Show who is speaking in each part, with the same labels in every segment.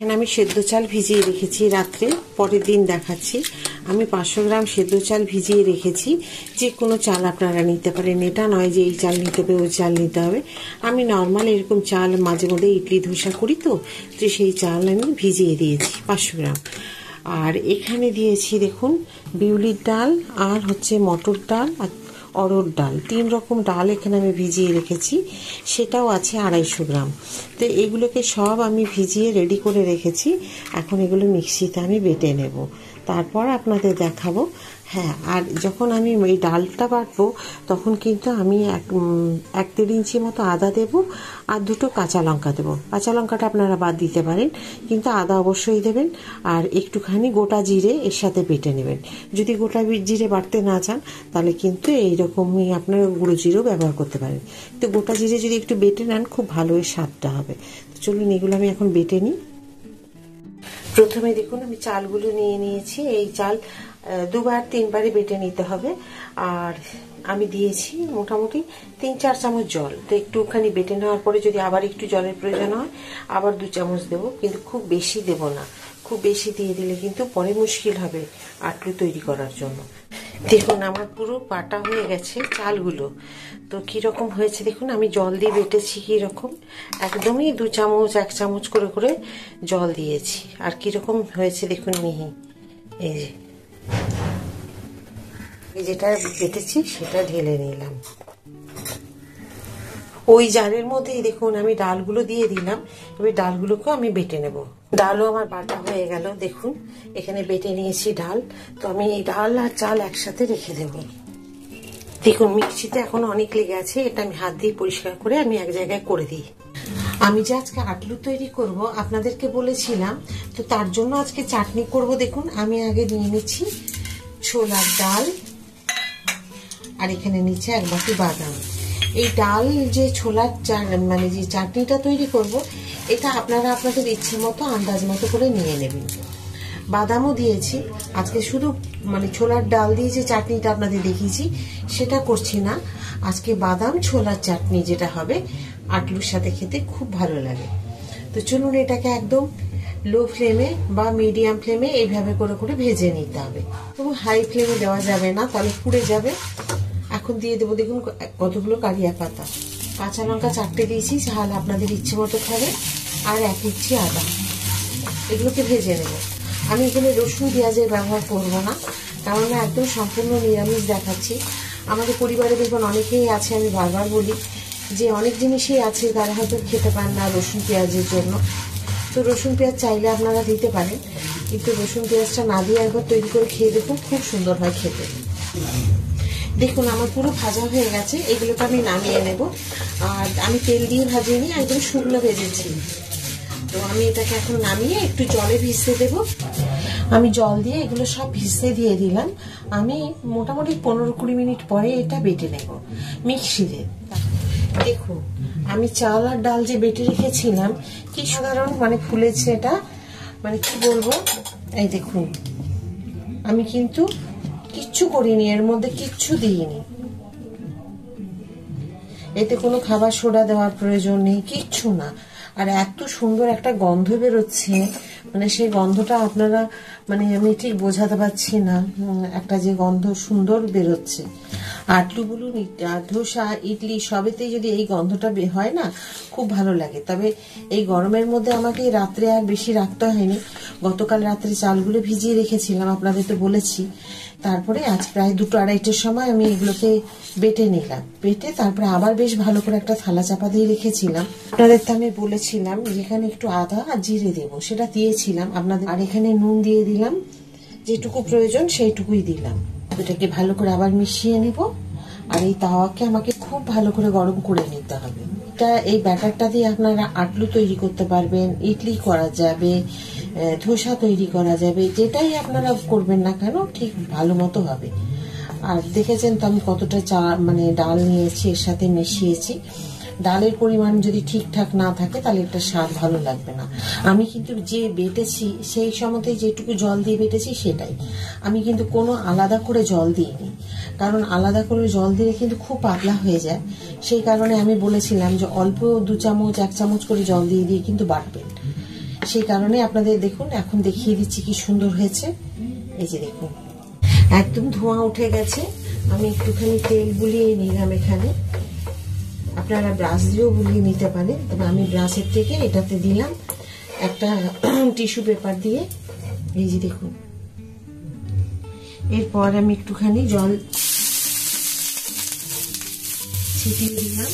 Speaker 1: এখানে আমি সেদ্ধ চাল ভিজিয়ে রেখেছি রাত্রে, পরের দিন দেখাচ্ছি। আমি 500 গ্রাম সেদ্ধ চাল ভিজিয়ে রেখেছি। যে কোনো চাল আপনারা নিতে পারেন, এটা নয় যে এই চাল নিতে হবে ওই চাল নিতে হবে। আমি নর্মাল এরকম চাল মাঝে মধ্যে ইডলি ধোসা করি, তো সেই চাল আমি ভিজিয়ে দিয়েছি 500 গ্রাম। আর এখানে দিয়েছি দেখুন বিউলির ডাল আর হচ্ছে মটর ডাল আর অড়হর ডাল, 3 রকম ডাল এখানে আমি ভিজিয়ে রেখেছি, সেটাও আছে 250 গ্রাম। তো এগুলোকে সব আমি ভিজিয়ে রেডি করে রেখেছি। এখন এগুলো মিক্সিতে আমি বেটে নেব, তারপর আপনাদের দেখাবো। হ্যাঁ, আর যখন আমি এই ডালটা বাটবো তখন কিন্তু আমি 1-1.5 ইঞ্চি মতো আদা দেব আর 2টো কাঁচা লঙ্কা দেবো। কাঁচা লঙ্কাটা আপনারা বাদ দিতে পারেন, কিন্তু আদা অবশ্যই দেবেন। আর একটুখানি গোটা জিরে এর সাথে বেটে নেবেন। যদি গোটা জিরে বাটতে না চান তাহলে কিন্তু এইরকমই আপনারা গুঁড়ো জিরেও ব্যবহার করতে পারেন, তো গোটা জিরে যদি একটু বেটে নেন খুব ভালো এর স্বাদটা হবে। তো চলুন এগুলো আমি এখন বেটে নিই। প্রথমে দেখুন আমি চালগুলো নিয়ে নিয়েছি। এই চাল 2-3 বারে বেটে নিতে হবে। আর আমি দিয়েছি মোটামুটি 3-4 চামচ জল। তো একটুখানি বেটে নেওয়ার পরে যদি আবার একটু জলের প্রয়োজন হয় আবার 2 চামচ দেবো, কিন্তু খুব বেশি দেব না। খুব বেশি দিয়ে দিলে কিন্তু পরে মুশকিল হবে আটলু তৈরি করার জন্য। দেখুন আমার পুরো বাটা হয়ে গেছে চালগুলো। তো কিরকম হয়েছে দেখুন, আমি জল দিয়ে বেটেছি কিরকম, একদমই 2 চামচ 1 চামচ করে করে জল দিয়েছি। আর কিরকম হয়েছে দেখুন মিহি। এই যেটা বেটেছি সেটা ঢেলে নিলাম ওই জারের মধ্যেই। দেখুন আমি ডালগুলো দিয়ে দিলাম, এবার ডালগুলোকেও আমি বেটে নেব। ডালও আমার বাটা হয়ে গেল। দেখুন এখানে বেটে নিয়েছি ডাল। তো আমি এই ডাল আর চাল একসাথে রেখে দেব। দেখুন মিক্সিতে এখন অনেক লেগে আছে, এটা আমি হাত দিয়ে পরিষ্কার করে আমি এক জায়গায় করে দিই। আমি যে আজকে আটলু তৈরি করব আপনাদেরকে বলেছিলাম, তো তার জন্য আজকে চাটনি করব। দেখুন আমি আগে নিয়ে নিচ্ছি ছোলার ডাল, আর এখানে নিচ্ছে 1 বাটি বাদাম। এই ডাল যে ছোলার মানে যে চাটনিটা তৈরি করব, এটা আপনারা আপনাদের ইচ্ছে মতো আন্দাজ মতো করে নিয়ে নেবেন। বাদামও দিয়েছি আজকে, শুধু মানে ছোলার ডাল দিয়ে যে চাটনিটা আপনাদের দেখিয়েছি সেটা করছি না। আজকে বাদাম ছোলার চাটনি যেটা হবে আটলুর সাথে খেতে খুব ভালো লাগে। তো চলুন এটাকে একদম লো ফ্লেমে বা মিডিয়াম ফ্লেমে এইভাবে করে করে ভেজে নিতে হবে। তবু হাই ফ্লেমে দেওয়া যাবে না, তাহলে পুড়ে যাবে। এখন দিয়ে দেবো দেখুন কতগুলো কারিয়া পাতা, কাঁচা লঙ্কা 4টে দিয়েছি, ঝাল আপনাদের ইচ্ছে মতো খাবে, আর 1 ইঞ্চি আদা। এগুলোকে ভেজে নেব। আমি এখানে রসুন পেঁয়াজের ব্যবহার করব না, কারণ একদম সম্পূর্ণ নিরামিষ দেখাচ্ছি। আমাদের পরিবারে দেখুন অনেকেই আছে, আমি বারবার বলি যে অনেক জিনিসই আছে তারা হয়তো খেতে পান না রসুন পেঁয়াজের জন্য। তো রসুন পেঁয়াজ চাইলে আপনারা দিতে পারেন, কিন্তু রসুন পেঁয়াজটা না দিয়ে একবার তৈরি করে খেয়ে দেখুন, খুব সুন্দর হয় খেতে। দেখুন আমার পুরো ভাজা হয়ে গেছে, এগুলোকে আমি নামিয়ে নেব। আর আমি তেল দিয়ে ভাজিনি, একদম শুকনো ভেজেছি। তো আমি এটাকে এখন নামিয়ে একটু জলে ভিজতে দেব। আমি জল দিয়ে এগুলো সব ভিজতে দিয়ে দিলাম। আমি মোটামুটি 15-20 মিনিট পরে এটা বেটে নেব মিক্সিতে। দেখুন আমি চাল আর ডাল যে বেটে রেখেছিলাম কি সাধারণ মানে ফুলেছে, এটা মানে কি বলবো। এই দেখুন আমি কিন্তু কিচ্ছু করিনি, এর মধ্যে কিচ্ছু দিইনি। এতে কোনো খাবার সোডা দেওয়ার প্রয়োজন নেই, কিচ্ছু না। আর এত সুন্দর একটা গন্ধ বেরোচ্ছে, মানে সেই গন্ধটা আপনারা মানে আমি ঠিক বোঝাতে পারছি না, একটা যে গন্ধ সুন্দর বেরোচ্ছে। আটলু বলুন ধোসা ইডলি সবেতেই যদি এই গন্ধটা হয় না খুব ভালো লাগে। তবে এই গরমের মধ্যে আমাকে রাত্রে আর বেশি রাখতে হয়নি। গতকাল রাত্রে চালগুলো ভিজিয়ে রেখেছিলাম আপনাদের তো বলেছি। তারপরে আজ প্রায় 2-2:30টার সময় আমি এগুলোকে বেটে নিলাম। বেটে তারপরে আবার বেশ ভালো করে একটা থালা চাপা দিয়ে রেখেছিলাম। আপনাদের তো আমি বলেছিলাম যেখানে একটু আদা আর জিরে দেবো, সেটা দিয়েছিলাম আপনাদের। আর এখানে নুন দিয়ে দিলাম, যেটুকু প্রয়োজন সেইটুকুই দিলাম। এটাকে ভালো করে আবার মিশিয়ে নেব। আর এই তাওয়াকে আমাকে খুব ভালো করে গরম করে নিতে হবে। এই ব্যাটারটা দিয়ে আপনারা আটলু তৈরি করতে পারবেন, ইডলি করা যাবে, ধোসা তৈরি করা যাবে, যেটাই আপনারা করবেন না কেন ঠিক ভালো মতো হবে। আর দেখেছেন তো আমি কতটা মানে ডাল নিয়েছি, এর সাথে মিশিয়েছি। ডালের পরিমাণ যদি ঠিকঠাক না থাকে তাহলে একটা স্বাদ ভালো লাগবে না। আমি কিন্তু যে বেটেছি সেই সময়তে যেটুকু জল দিয়ে বেটেছি সেটাই, আমি কিন্তু কোনো আলাদা করে জল দিইনি, কারণ আলাদা করে জল দিলে কিন্তু খুব পাতলা হয়ে যায়। সেই কারণে আমি বলেছিলাম যে অল্প 2 চামচ 1 চামচ করে জল দিয়ে দিয়ে কিন্তু বাটবেন। সেই কারণে আপনাদের দেখুন এখন দেখিয়ে দিচ্ছি কি সুন্দর হয়েছে। এই যে দেখুন একদম ধোঁয়া উঠে গেছে। আমি একটুখানি তেল বুলিয়ে নিলাম এখানে, আপনারা ব্রাশ দিয়েও বুলিয়ে নিতে পারেন, তবে আমি ব্রাশের থেকে এটাতে দিলাম একটা টিস্যু পেপার দিয়ে। এই যে দেখুন, এরপর আমি একটুখানি জল ছিটিয়ে দিলাম।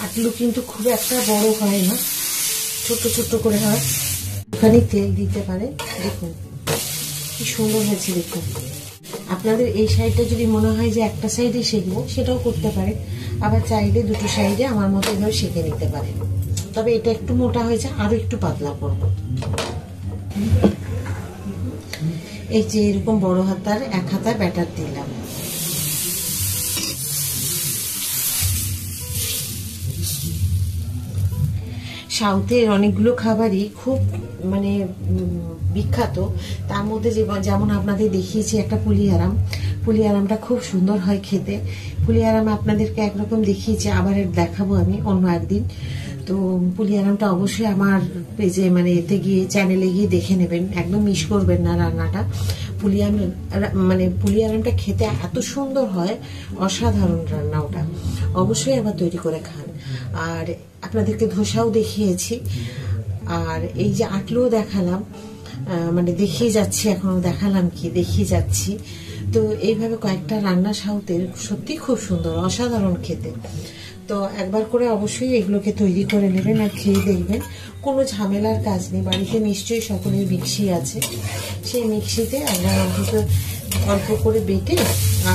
Speaker 1: আটলু কিন্তু খুব একটা বড় হয় না, ছোট ছোট করে হয়। ওখানে তেল দিতে পারে। দেখুন কি সুন্দর হয়েছে। দেখুন আপনাদের এই সাইডটা যদি মনে হয় যে একটা সাইডে সেঁকবো, সেটাও করতে পারে, আবার চাইলে দুটো সাইডে আমার মতো এভাবে সেঁকে নিতে পারে। তবে এটা একটু মোটা হয়েছে, আরো একটু পাতলা করবো। এই যে এরকম বড় হাতার এক হাতা ব্যাটার দিলাম। সাউথের অনেকগুলো খাবারই খুব মানে বিখ্যাত। তার মধ্যে যেমন আপনাদের দেখিয়েছি একটা পুলিয়ারামটা খুব সুন্দর হয় খেতে। পুলিয়ারাম আপনাদেরকে একরকম দেখিয়েছি, আবার দেখাবো আমি অন্য একদিন। তো পুলিয়ারামটা অবশ্যই আমার পেজে মানে এতে গিয়ে চ্যানেলে গিয়ে দেখে নেবেন, একদম মিস করবেন না রান্নাটা। পুলিয়ারামটা খেতে এত সুন্দর হয়, অসাধারণ রান্না ওটা। অবশ্যই আবার তৈরি করে খান। আর আপনাদেরকে ধোসাও দেখিয়েছি, আর এই যে আটলুও দেখালাম, মানে দেখিয়ে যাচ্ছি, এখনো দেখালাম কি দেখিয়ে যাচ্ছি। তো এইভাবে কয়েকটা রান্না সাউথের সত্যি খুব সুন্দর, অসাধারণ খেতে। তো একবার করে অবশ্যই এগুলোকে তৈরি করে নেবেন আর খেয়ে দেখবেন। কোনো ঝামেলার কাজ নেই, বাড়িতে নিশ্চয়ই সকলের মিক্সি আছে। সেই মিক্সিতে আপনার অন্তত অল্প করে বেটে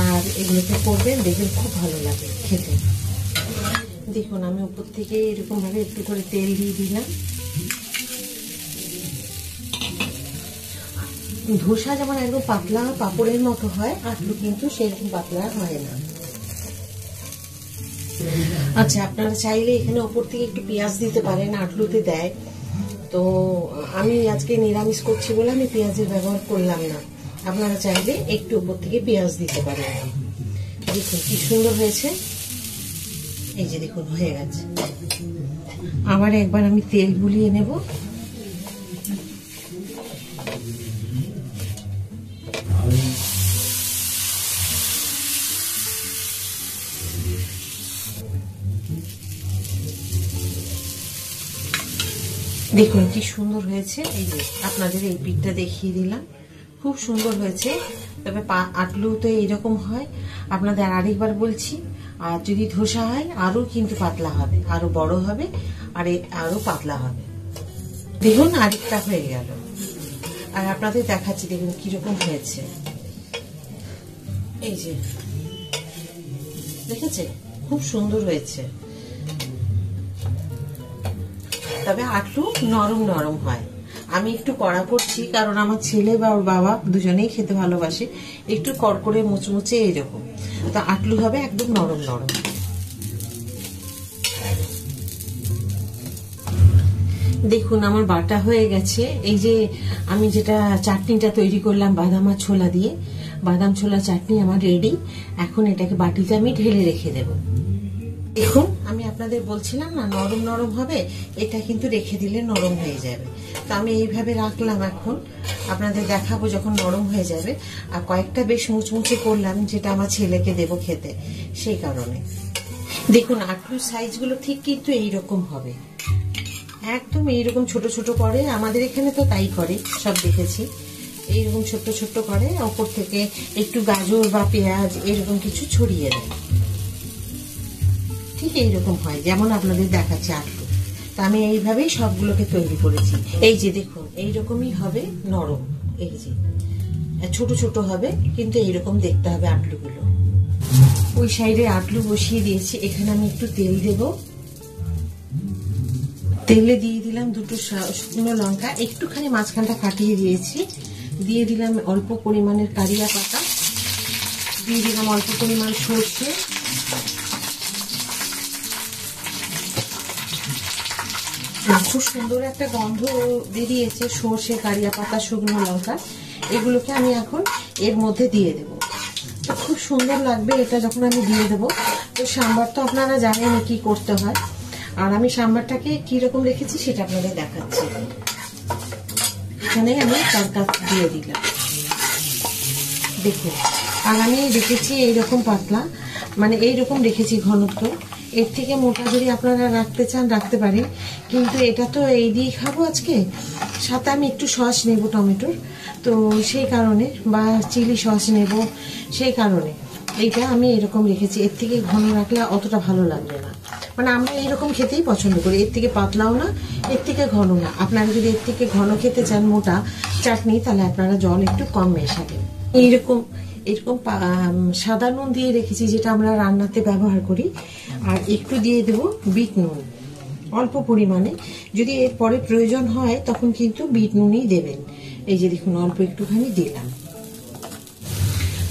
Speaker 1: আর এগুলোকে করবেন, দেখবেন খুব ভালো লাগে খেতে। দেখুন আমি উপর থেকে এরকম ভাবে একটু করে তেল দিয়ে দিলাম। ধোসা যেমন একদম পাতলা পাপড়ের মতো হয়, আটলু কিন্তু সেরকম পাতলা হয় না। আচ্ছা, আপনারা চাইলে এখানে উপর থেকে একটু পেঁয়াজ দিতে পারেন, আটলুতে দেয়। তো আমি আজকে নিরামিষ করছি বলে আমি পেঁয়াজের ব্যবহার করলাম না। আপনারা চাইলে একটু উপর থেকে পেঁয়াজ দিতে পারেন। দেখুন কি সুন্দর হয়েছে। এই যে দেখুন হয়ে গেছে। আবার একবার আমি তেল বুলিয়ে নেব। দেখুন কি সুন্দর হয়েছে। এই যে আপনাদের এই পিঠটা দেখিয়ে দিলাম, খুব সুন্দর হয়েছে। তবে আটলু তো এইরকম হয়। আপনাদের আরেকবার বলছি, আর যদি ধোসা হয় আরো কিন্তু পাতলা হবে, আরো বড় হবে, আর আরো পাতলা হবে। দেখুন আরেকটা হয়ে গেল, আর আপনাদের দেখাচ্ছি দেখুন কিরকম হয়েছে। এই যে দেখেছে, খুব সুন্দর হয়েছে। তবে আটলু নরম নরম হয়। আমি একটু কড়া করছি, কারণ আমার ছেলে বা ওর বাবা দুজনেই খেতে ভালোবাসে একটু কড়কড়ে মুচমুচে এরকম। তো আটলু হবে একদম নরম নরম। দেখুন আমার বাটা হয়ে গেছে। এই যে আমি যেটা চাটনিটা তৈরি করলাম বাদাম আর ছোলা দিয়ে, বাদাম ছোলা চাটনি আমার রেডি। এখন এটাকে বাটিতে আমি ঢেলে রেখে দেব। দেখুন আমি আপনাদের বলছিলাম না নরম নরম হবে, এটা কিন্তু রেখে দিলে নরম হয়ে যাবে। তো আমি এইভাবে রাখলাম, এখন আপনাদের দেখাবো যখন নরম হয়ে যাবে। আর কয়েকটা বেশ মুচমুচে করলাম, যেটা আমার ছেলেকে দেবো খেতে, সেই কারণে। দেখুন আটলুর সাইজগুলো ঠিক কিন্তু এইরকম হবে, একদম এইরকম ছোট ছোট করে। আমাদের এখানে তো তাই করে, সব দেখেছি এইরকম ছোট্ট ছোট্ট করে। ওপর থেকে একটু গাজর বা পেঁয়াজ এরকম কিছু ছড়িয়ে দেয়, ঠিক এইরকম হয় যেমন আপনাদের দেখাচ্ছে আটলু। তা আমি এইভাবেই সবগুলোকে তৈরি করেছি। এই যে দেখুন এইরকমই হবে নরম। এই যে ছোট ছোট হবে, কিন্তু এইরকম দেখতে হবে আটলুগুলো। ওই সাইডে আটলু বসিয়ে দিয়েছি, এখানে আমি একটু তেল দেব। তেলে দিয়ে দিলাম দুটো শুকনো লঙ্কা, একটুখানি মাঝখানটা কাটিয়ে দিয়েছি। দিয়ে দিলাম অল্প পরিমাণের কারিয়া পাতা, দিয়ে দিলাম অল্প পরিমাণ সর্ষে, খুব সুন্দর একটা গন্ধ বেরিয়েছে সর্ষে, কারিয়া পাতা, শুকনো লঙ্কা। এগুলোকে আমি এখন এর মধ্যে দিয়ে দেব। খুব সুন্দর লাগবে এটা যখন আমি দিয়ে দেবো। তো সাম্বার তো আপনারা জানেন কি করতে হয়, আর আমি সাম্বারটাকে কিরকম রেখেছি সেটা আপনাদের দেখাচ্ছি। এখানে আমি তরকা দিয়ে দিলাম, দেখুন। আর আমি রেখেছি এইরকম পাতলা, মানে এইরকম রেখেছি ঘনত্ব। এর থেকে মোটা যদি আপনারা রাখতে চান রাখতে পারেন, কিন্তু এটা তো এই দিয়ে খাবো আজকে। সাথে আমি একটু সস নেব টমেটোর, তো সেই কারণে, বা চিলি সস নেব, সেই কারণে এইটা আমি এরকম রেখেছি। এর থেকে ঘন রাখলে অতটা ভালো লাগবে না, মানে আমরা এইরকম খেতেই পছন্দ করি। এর থেকে পাতলাও না, এর থেকে ঘন না। আপনারা যদি এর থেকে ঘন খেতে চান মোটা চাটনি, তাহলে আপনারা জল একটু কম মেশাবেন। এরকম সাদা নুন দিয়ে রেখেছি, যেটা আমরা রান্নাতে ব্যবহার করি। আর একটু দিয়ে দেব বিট নুন, অল্প পরিমাণে। যদি এর পরে প্রয়োজন হয় তখন কিন্তু বিট নুনই দেবেন। এই যে দেখুন, অল্প একটুখানি দিলাম।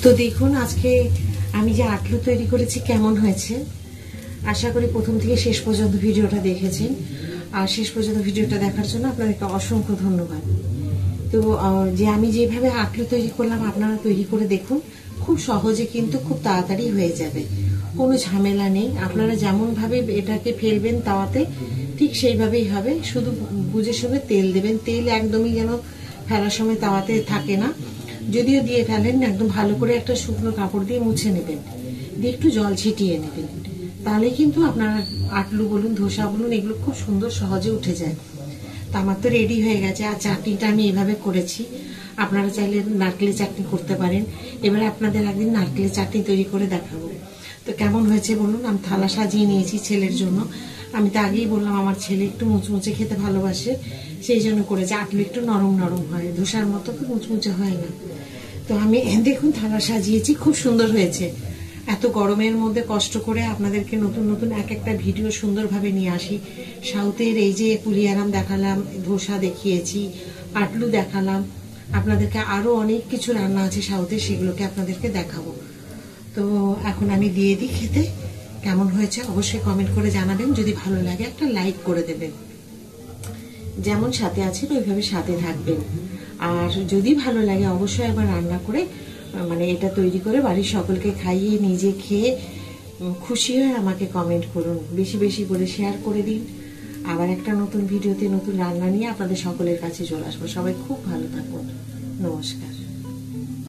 Speaker 1: তো দেখুন আজকে আমি যে আটলু তৈরি করেছি কেমন হয়েছে। আশা করি প্রথম থেকে শেষ পর্যন্ত ভিডিওটা দেখেছেন, আর শেষ পর্যন্ত ভিডিওটা দেখার জন্য আপনাদেরকে অসংখ্য ধন্যবাদ। তো যে আমি যেভাবে আটলু তৈরি করলাম আপনারা তৈরি করে দেখুন, খুব সহজে কিন্তু খুব তাড়াতাড়ি হয়ে যাবে, কোনো ঝামেলা নেই। আপনারা যেমন ভাবে এটাকে ফেলবেন তাওয়াতে, ঠিক সেইভাবেই হবে। শুধু বুঝে শুনে তেল দেবেন। তেল একদমই যেন ফেলার সময় তাওয়াতে থাকে না। যদিও দিয়ে ফেলেন, একদম ভালো করে একটা শুকনো কাপড় দিয়ে মুছে নেবেন, দিয়ে একটু জল ছিটিয়ে নেবেন। তাহলে কিন্তু আপনার আটলু বলুন, ধোসা বলুন, এগুলো খুব সুন্দর সহজে উঠে যায়। তো আমার তো রেডি হয়ে গেছে। আর চাটনিটা আমি এভাবে করেছি, আপনারা চাইলে নারকেলের চাটনি করতে পারেন। এবারে আপনাদের একদিন নারকেলের চাটনি তৈরি করে দেখাবো। তো কেমন হয়েছে বলুন। আমি থালা সাজিয়ে নিয়েছি ছেলের জন্য। আমি তো আগেই বললাম আমার ছেলে একটু মুচমুচে খেতে ভালোবাসে, সেই জন্য করেছে। আটলু একটু নরম নরম হয়, ধোসার মতো তো মুচমুচে হয় না। তো আমি দেখুন থালা সাজিয়েছি, খুব সুন্দর হয়েছে। এত গরমের মধ্যে কষ্ট করে আপনাদেরকে নতুন নতুন এক একটা ভিডিও সুন্দরভাবে নিয়ে আসি। সাউথের এই যে পুলিয়ারাম দেখালাম, ধোসা দেখিয়েছি, আটলু দেখালাম, আপনাদেরকে আরো অনেক কিছু রান্না আছে সাউথের, সেগুলোকে আপনাদেরকে দেখাবো। তো এখন আমি দিয়ে দিই খেতে। কেমন হয়েছে অবশ্যই কমেন্ট করে জানাবেন। যদি ভালো লাগে একটা লাইক করে দেবেন। যেমন সাথে আছেন ওইভাবে সাথে থাকবেন। আর যদি ভালো লাগে অবশ্যই একবার রান্না করে, মানে এটা তৈরি করে বাড়ির সকলকে খাইয়ে নিজে খেয়ে খুশি হয়ে আমাকে কমেন্ট করুন। বেশি বেশি করে শেয়ার করে দিন। আবার একটা নতুন ভিডিওতে নতুন রান্না নিয়ে আপনাদের সকলের কাছে চলে আসবো। সবাই খুব ভালো থাকুন। নমস্কার।